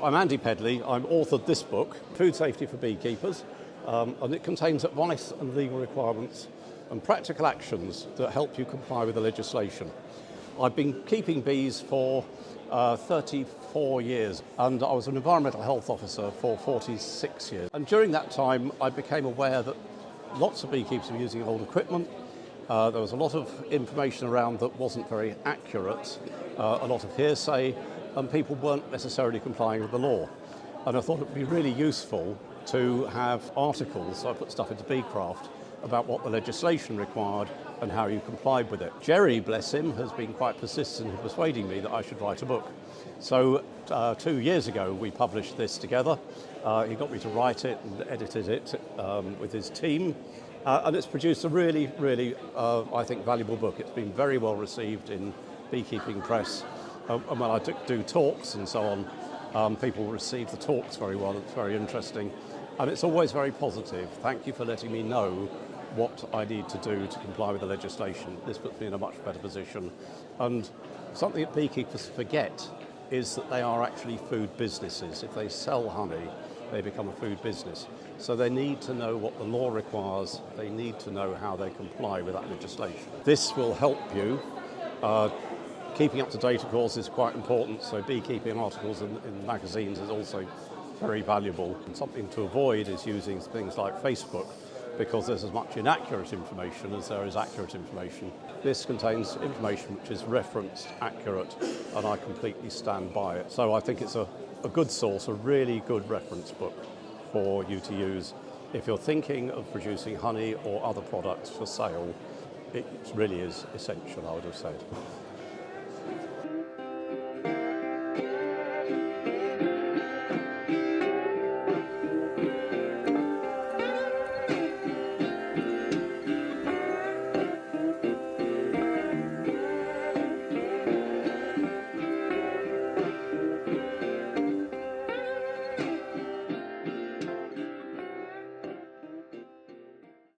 I'm Andy Pedley. I'm authored this book, Food Safety for Beekeepers, and it contains advice and legal requirements and practical actions that help you comply with the legislation. I've been keeping bees for 34 years, and I was an environmental health officer for 46 years. And during that time, I became aware that lots of beekeepers were using old equipment. There was a lot of information around that wasn't very accurate, a lot of hearsay, and people weren't necessarily complying with the law. And I thought it would be really useful to have articles, so I put stuff into Beecraft, about what the legislation required and how you complied with it. Jerry, bless him, has been quite persistent in persuading me that I should write a book. So 2 years ago we published this together. He got me to write it and edited it with his team. And it's produced a really, I think, valuable book. It's been very well received in beekeeping press. And when I do talks and so on, people receive the talks very well. It's very interesting. And it's always very positive. Thank you for letting me know what I need to do to comply with the legislation. This puts me in a much better position. And something that beekeepers forget is that they are actually food businesses. If they sell honey, they become a food business. So they need to know what the law requires. They need to know how they comply with that legislation. This will help you. Keeping up to date, of course, is quite important. So beekeeping articles in magazines is also very valuable. And something to avoid is using things like Facebook, because there's as much inaccurate information as there is accurate information. This contains information which is referenced, accurate, and I completely stand by it. So I think it's a good source, a really good reference book for you to use if you're thinking of producing honey or other products for sale. It really is essential, I would have said.